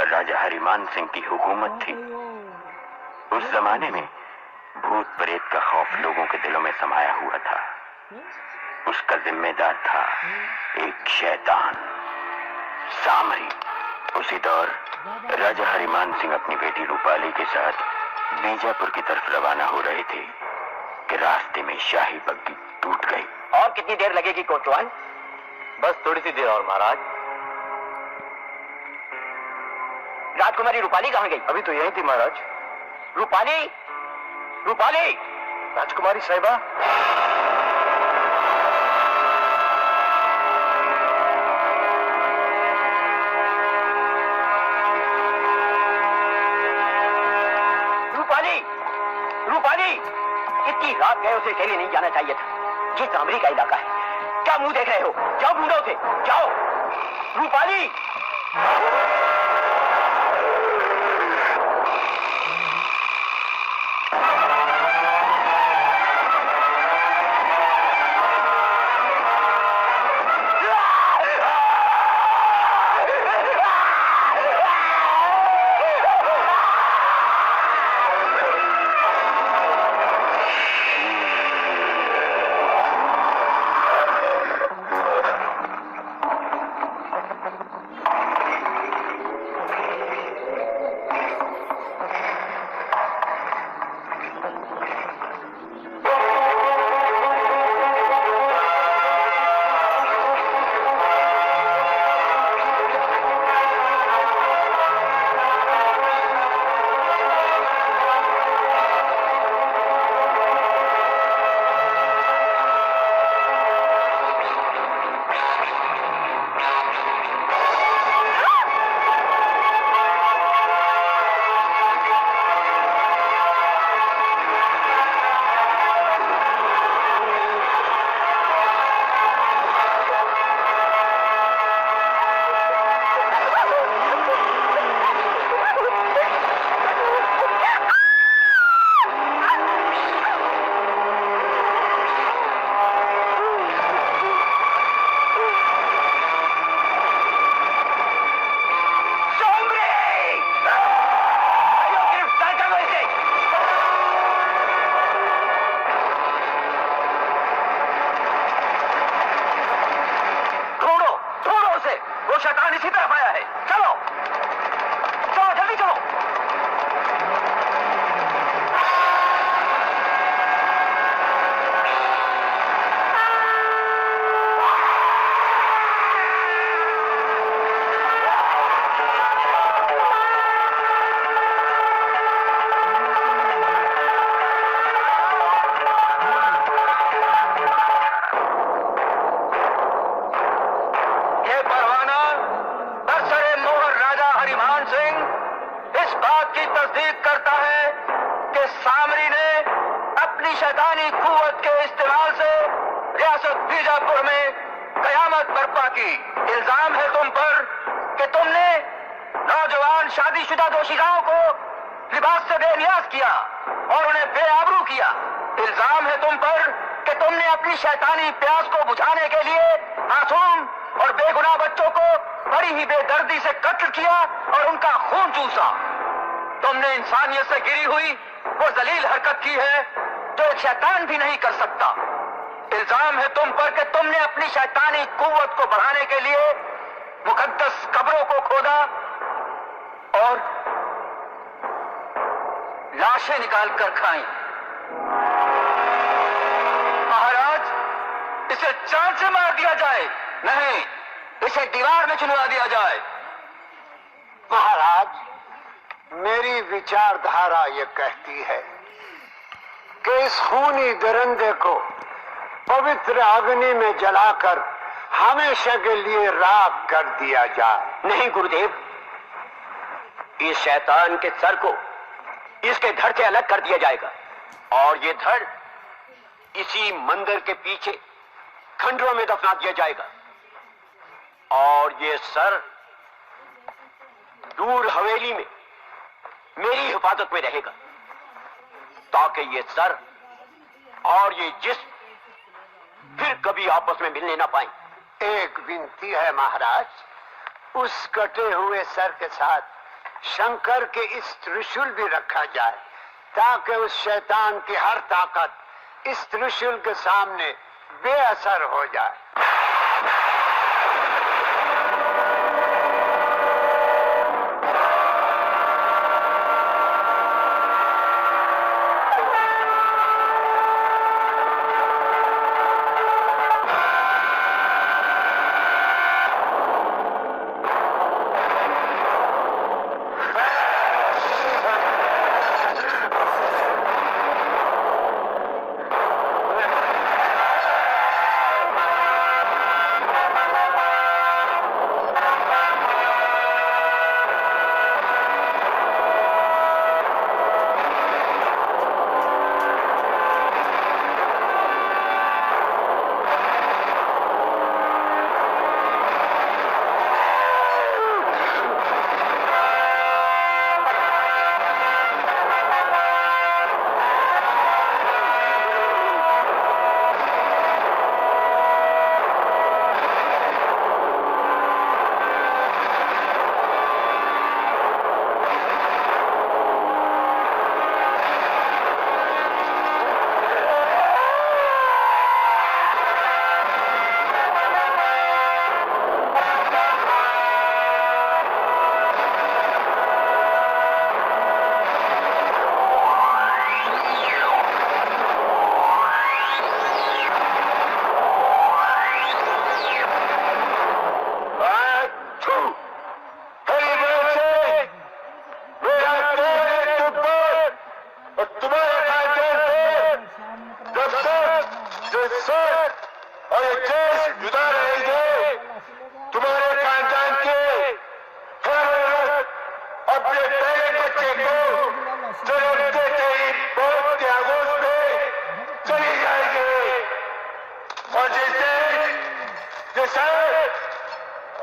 राजा हरिमान सिंह की हुकूमत थी। उस जमाने में भूत प्रेत का खौफ लोगों के दिलों में समाया हुआ था। उसका जिम्मेदार था एक शैतान, सामरी। उसी दौर राजा हरिमान सिंह अपनी बेटी रूपाली के साथ बीजापुर की तरफ रवाना हो रहे थे कि रास्ते में शाही बग्गी टूट गई। और कितनी देर लगेगी कोतवाल? बस थोड़ी सी देर और महाराज। राजकुमारी रूपाली कहाँ गई? अभी तो यही थी महाराज। रूपाली, रूपाली! राजकुमारी साहिबा, रूपाली, रूपाली! इतनी रात गए, उसे अकेले नहीं जाना चाहिए था। ये सामरी का इलाका है। क्या मुंह देख रहे हो? जाओ ढूंढो उसे, जाओ। रूपाली! शैतानी कुव्वत के इस्तेमाल से रियासत बीजापुर में कयामत बर्पा की। इल्जाम है तुम पर कि तुमने नौजवान शादीशुदा दोषिताओं को लिबास से बेनियाज किया और उन्हें बेआबरू किया। इल्जाम है तुम पर कि तुमने अपनी शैतानी प्यास को बुझाने के लिए मासूम और बेगुनाह बच्चों को बड़ी ही बेदर्दी से कत्ल किया और उनका खून चूसा। तुमने इंसानियत से गिरी हुई वो जलील हरकत की है जो एक शैतान भी नहीं कर सकता। इल्जाम है तुम पर कि तुमने अपनी शैतानी कुव्वत को बढ़ाने के लिए मुकद्दस कब्रों को खोदा और लाशें निकाल कर खाई। महाराज, इसे चांद से मार दिया जाए, नहीं इसे दीवार में चुनवा दिया जाए। महाराज, मेरी विचारधारा ये कहती है कि इस खूनी दरिंदे को पवित्र अग्नि में जलाकर हमेशा के लिए राख कर दिया जाए। नहीं गुरुदेव, इस शैतान के सर को इसके धड़ से अलग कर दिया जाएगा और ये धड़ इसी मंदिर के पीछे खंडरों में दफना दिया जाएगा और ये सर दूर हवेली में मेरी हिफाजत में रहेगा ताकि ये सर और ये जिस्म फिर कभी आपस में मिलने ना पाए। एक विनती है महाराज, उस कटे हुए सर के साथ शंकर के इस त्रिशूल भी रखा जाए, ताकि उस शैतान की हर ताकत इस त्रिशूल के सामने बेअसर हो जाए।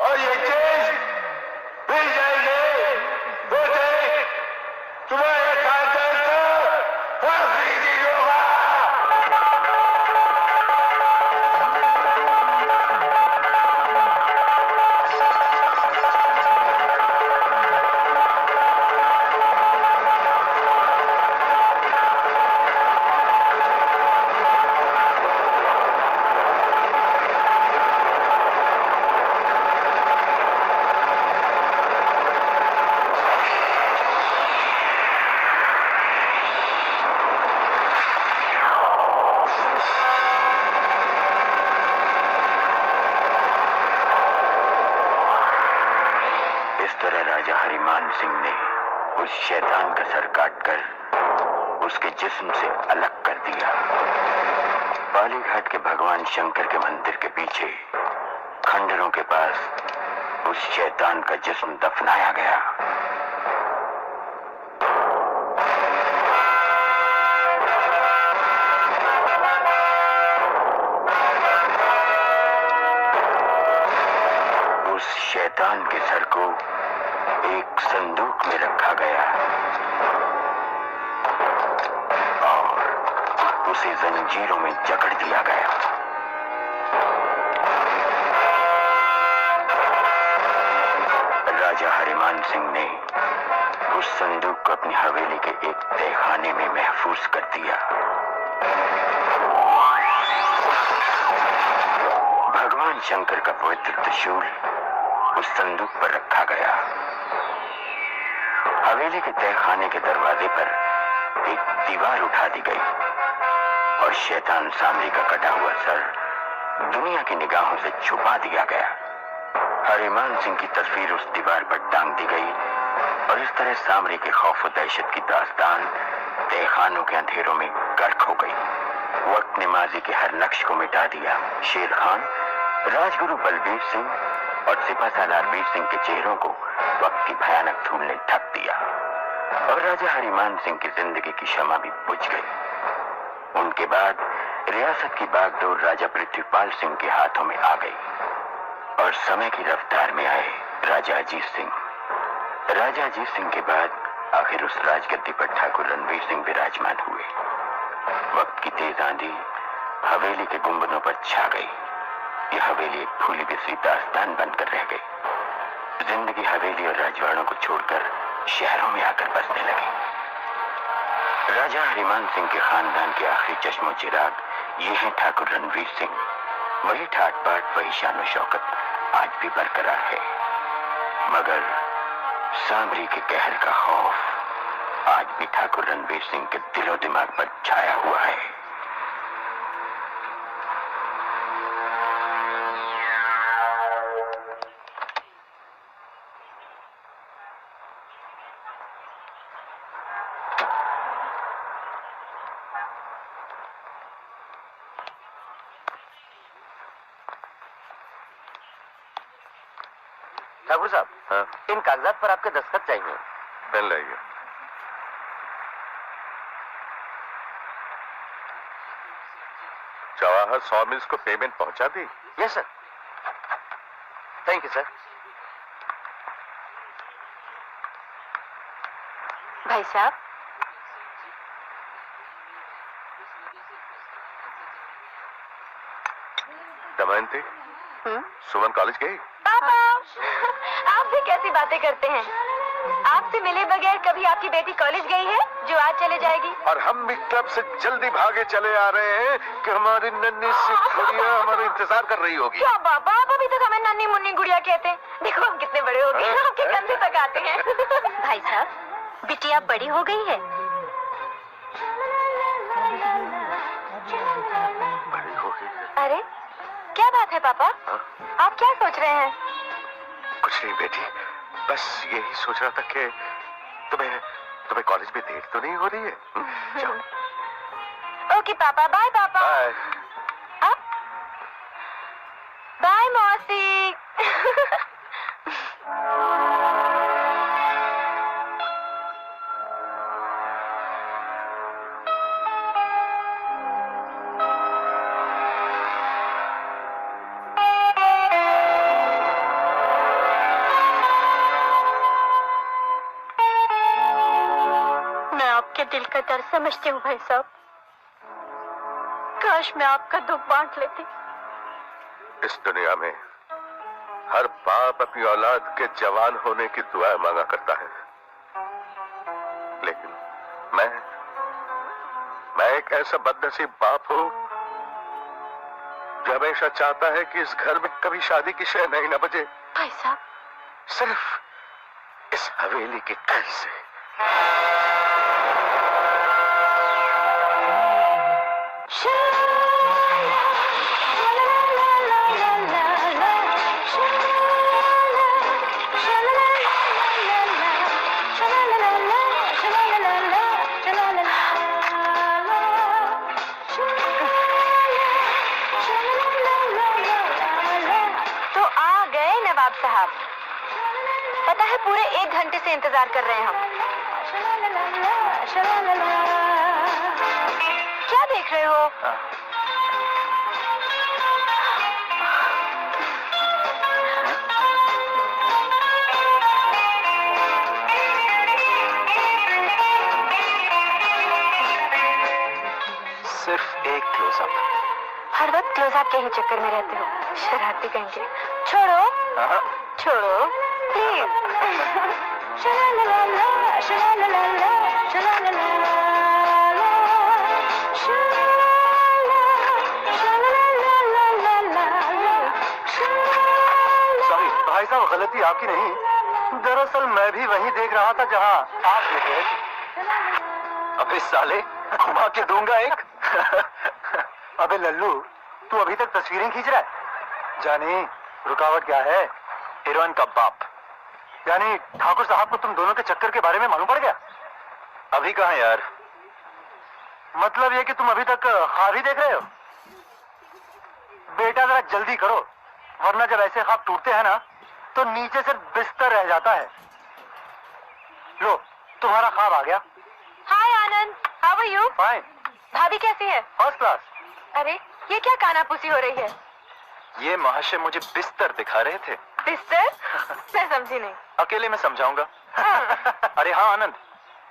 और ये चीज मिल जाएंगे तो तुम्हारे खानदान को आखिरी दिन होगा। राजा हरिमान सिंह ने उस शैतान का सर काटकर उसके जिस्म से अलग कर दिया। बालीघाट के भगवान शंकर के मंदिर के पीछे खंडरों के पास उस शैतान का जिस्म दफनाया गया। उस शैतान के सर को एक संदूक में रखा गया और उसे जंजीरों में जकड़ दिया गया। राजा हरिमान सिंह ने उस संदूक को अपनी हवेली के एक तहखाने में महफूज कर दिया। भगवान शंकर का पवित्र त्रिशूल उस संदूक पर रखा गया। हवेली के तहखाने के दरवाजे पर एक दीवार उठा दी गई और शैतान सामरी का कटा हुआ सर दुनिया की निगाहों से छुपा दिया गया। हरिमान सिंह की तस्वीर उस दीवार पर टांग दी गई और इस तरह सामरी के खौफ और दहशत की दास्तान तहखानों के अंधेरों में गर्क हो गई। वक्त ने माजी के हर नक्श को मिटा दिया। शेर खान, राजगुरु बलबीर सिंह और सिपाहीसालार वीर सिंह के चेहरों को वक्त की भयानक धूल ने ढक दिया और राजा हरिमान सिंह की जिंदगी की शमा भी बुझ गई। उनके बाद रियासत की बागडोर राजा पृथ्वीपाल सिंह के हाथों में आ गई और समय की रफ्तार में आए राजा अजीत सिंह। राजा अजीत सिंह के बाद आखिर उस राजगद्दी पर ठाकुर रणवीर सिंह विराजमान हुए। वक्त की तेज आंधी हवेली के गुंबदों पर छा गई। यह हवेली एक भूली बिसरी दास्तान बनकर रह गई। जिंदगी हवेली और राजवाड़ों को छोड़कर शहरों में आकर बसने लगी। राजा हरिमान सिंह के खानदान के आखिरी चश्मो चिराग ये हैं ठाकुर रणवीर सिंह। वही ठाट बाट, वही शानो शौकत आज भी बरकरार है, मगर सांभरी के कहर का खौफ आज भी ठाकुर रणवीर सिंह के दिलो दिमाग पर छाया हुआ है। ठाकुर साहब, हाँ? इन कागजात पर आपके दस्तखत चाहिए। पेन लाइए। जवाहर सॉ मिल्स को पेमेंट पहुंचा दी? Yes sir. Thank you sir. भाई साहब, दमयंती, सुमन कॉलेज गई? पापा आप भी कैसी बातें करते हैं? आपसे मिले बगैर कभी आपकी बेटी कॉलेज गई है जो आज चले जाएगी? और हम भी क्लब से जल्दी भागे चले आ रहे हैं कि हमारी नन्ही सी गुड़िया हमारा इंतजार कर रही होगी। क्या बाबा, आप अभी तक हमें नन्ही मुन्नी गुड़िया कहते हैं। देखो हम कितने बड़े हो गए, आपके कंधे तक आते हैं। भाई साहब, बिटिया बड़ी हो गई है। बड़ी हो गई है? अरे क्या बात है पापा? आप क्या सोच रहे हैं? कुछ नहीं बेटी, बस यही सोच रहा था कि तुम्हें कॉलेज में देर तो नहीं हो रही है? जाओ। ओके पापा, बाय पापा। बाय। बाय मौसी। मैं आपके दिल का दर्द समझती हूँ भाई साहब। काश मैं आपका दुख बांट लेती। इस दुनिया में हर बाप अपनी औलाद के जवान होने की दुआ मांगा करता है, लेकिन मैं एक ऐसा बदनसीब बाप हूं जो हमेशा चाहता है कि इस घर में कभी शादी की शहनाई न बजे, भाई साहब, सिर्फ इस हवेली के घर से। तो आ गए नवाब साहब। पता है पूरे 1 घंटे से इंतजार कर रहे हैं हम। क्या देख रहे हो? सिर्फ एक क्लोजअप। हर वक्त क्लोजअप के ही चक्कर में रहते हो, शरारती कहेंगे। छोड़ो छोड़ो प्लीज। सॉरी भाई साहब, गलती आपकी नहीं। दरअसल मैं भी वहीं देख रहा था जहां आप देख रहे थे। अबे साले, घुमा के दूंगा एक। अबे लल्लू, तू अभी तक तस्वीरें खींच रहा है? जानी रुकावट क्या है? हीरोइन का बाप। यानी ठाकुर साहब को तुम दोनों के चक्कर के बारे में मालूम पड़ गया? अभी कहाँ यार? मतलब ये कि तुम अभी तक ख्वाब ही देख रहे हो? बेटा जरा जल्दी करो, वरना जब ऐसे ख्वाब टूटते हैं ना तो नीचे से बिस्तर रह जाता है। लो, तुम्हारा ख्वाब आ गया। हाय आनंद, हाउ आर यू? फाइन, भाभी कैसी है? First class. अरे ये क्या कानापुसी हो रही है? ये महाशय मुझे बिस्तर दिखा रहे थे। बिस्तर? मैं समझी नहीं। अकेले में समझाऊंगा। अरे हाँ आनंद,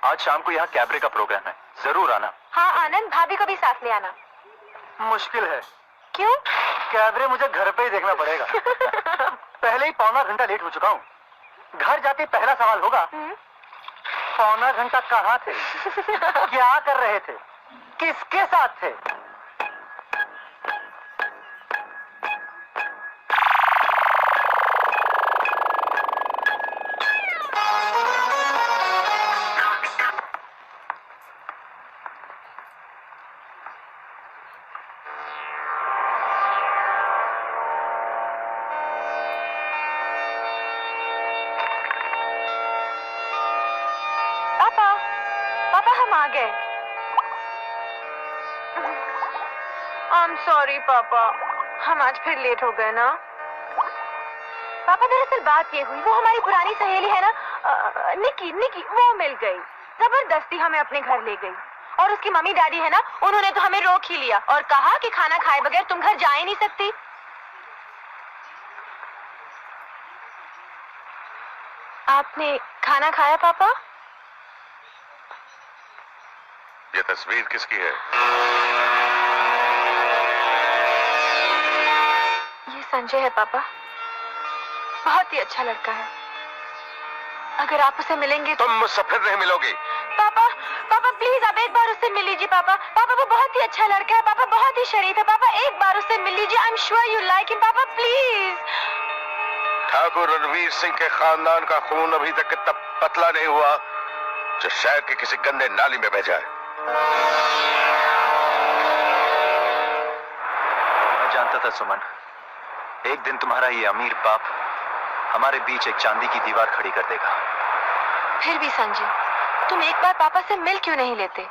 आज शाम को यहाँ कैबरे का प्रोग्राम है, जरूर आना। हाँ आनंद, भाभी को भी साथ ले आना। मुश्किल है। क्यों? कैबरे मुझे घर पे ही देखना पड़ेगा। पहले ही 1.25 घंटा लेट हो चुका हूँ। घर जाते पहला सवाल होगा, पौना घंटा कहाँ थे? क्या कर रहे थे? किसके साथ थे? सॉरी पापा, हम आज फिर लेट हो गए ना। पापा दरअसल बात ये हुई, वो हमारी पुरानी सहेली है ना, निकी वो मिल गई। जबरदस्ती हमें अपने घर ले गई और उसकी मम्मी डैडी है ना, उन्होंने तो हमें रोक ही लिया और कहा कि खाना खाए बगैर तुम घर जा ही नहीं सकती। आपने खाना खाया पापा? ये तस्वीर किसकी है? संजय है पापा, बहुत ही अच्छा लड़का है। अगर आप उसे मिलेंगे तो... तुम मुझसे फिर नहीं मिलोगी। पापा प्लीज आप एक बार उससे मिल लीजिए पापा। वो बहुत ही अच्छा लड़का है पापा, बहुत ही शरीफ है पापा, एक बार उससे मिल लीजिए। I am sure you like him पापा, प्लीज। ठाकुर रणवीर सिंह के खानदान का खून अभी तक इतना पतला नहीं हुआ जो शहर के किसी गंदे नाली में बह जाए। मैं जानता था सुमन, एक दिन तुम्हारा ये अमीर बाप हमारे बीच एक चांदी की दीवार खड़ी कर देगा। फिर भी संजय, तुम एक बार पापा से मिल क्यों नहीं लेते?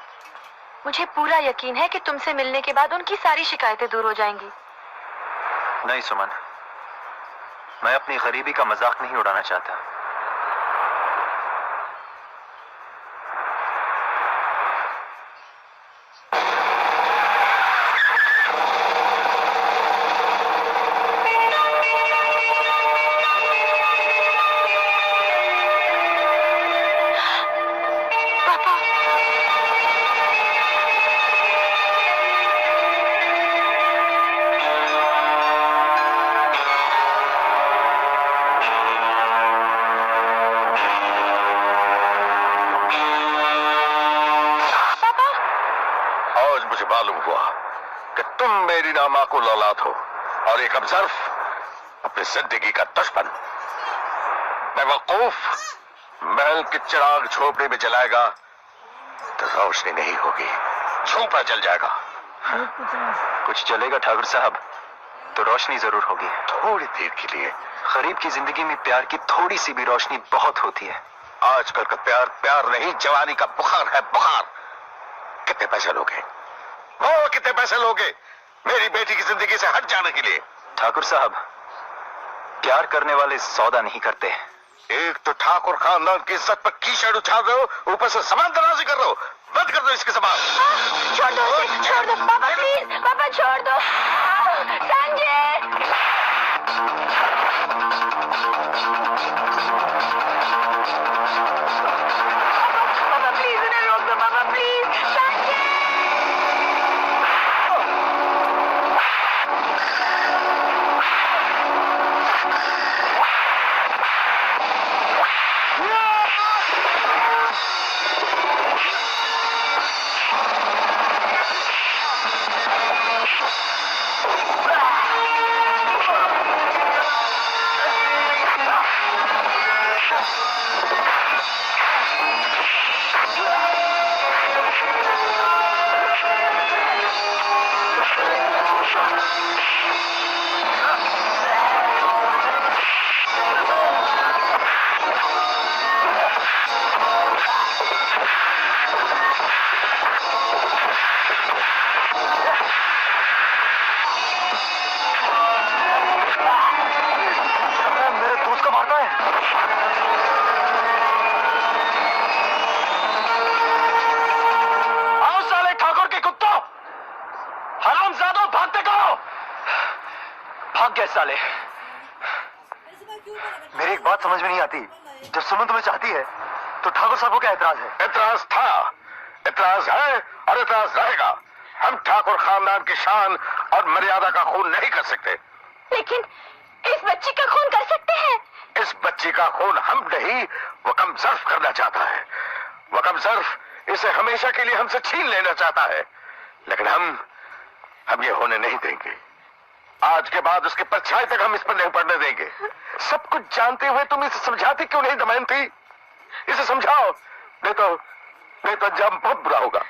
मुझे पूरा यकीन है कि तुमसे मिलने के बाद उनकी सारी शिकायतें दूर हो जाएंगी। नहीं सुमन, मैं अपनी गरीबी का मजाक नहीं उड़ाना चाहता। माकूल औलाद हो और एक अब्जर्व अपनी जिंदगी का दुश्मन। बेवकूफ, महल के चिराग झोपड़ी में जलाएगा तो रोशनी नहीं होगी, झोंपड़ा जल जाएगा। कुछ जलेगा ठाकुर साहब तो रोशनी जरूर होगी, थोड़ी देर के लिए। गरीब की जिंदगी में प्यार की थोड़ी सी भी रोशनी बहुत होती है। आजकल का प्यार प्यार नहीं, जवानी का बुखार है, बुखार। कितने पैसे लोगे? वो कितने पैसे लोगे मेरी बेटी की जिंदगी से हट जाने के लिए? ठाकुर साहब, प्यार करने वाले सौदा नहीं करते। एक तो ठाकुर खानदान की इज्जत पर कीचड़ उछाल रहे हो, ऊपर से सामान दराजी कर रहे हो। बंद कर दो इसकी जबान। छोड़ दो पापा, प्लीज पापा छोड़ दो। संजय, पापा प्लीज उन्हें रोक दो पापा, प्लीज। संजय, साले। मेरी एक बात समझ में नहीं आती, जब सुमन तुम्हें चाहती है तो ठाकुर साहब को क्या एतराज है? एतराज था, एतराज है और एतराज रहेगा। हम ठाकुर खानदान की शान और मर्यादा का खून नहीं कर सकते। लेकिन इस बच्ची का खून कर सकते हैं। इस बच्ची का खून हम नहीं, वो कम सर्फ करना चाहता है। वकम सर्फ इसे हमेशा के लिए हमसे छीन लेना चाहता है, लेकिन हम ये होने नहीं देंगे। आज के बाद उसकी परछाई तक हम इस पर नहीं पड़ने देंगे। सब कुछ जानते हुए तुम इसे समझाती क्यों नहीं दमयंती? इसे समझाओ, नहीं तो अंजाम बहुत बुरा होगा।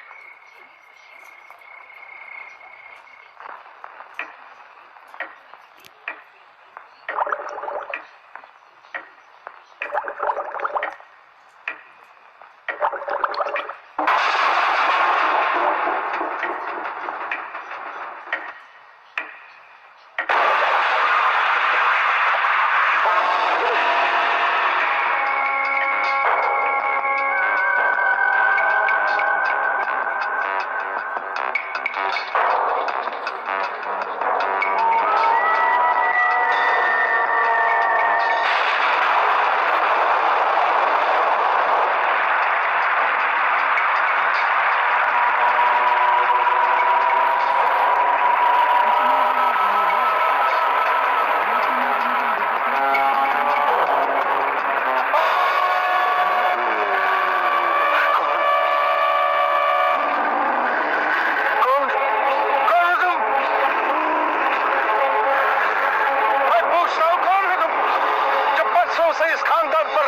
से इस खानदान पर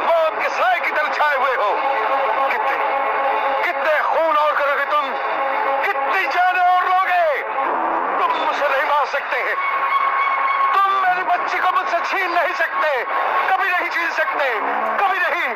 मौत के साए की तरह छाए हुए हो। कितने खून और करोगे तुम? कितनी जानें और लोगे? तुम मुझसे नहीं मार सकते, तुम मेरी बच्ची को मुझसे छीन नहीं सकते, कभी नहीं छीन सकते, कभी नहीं।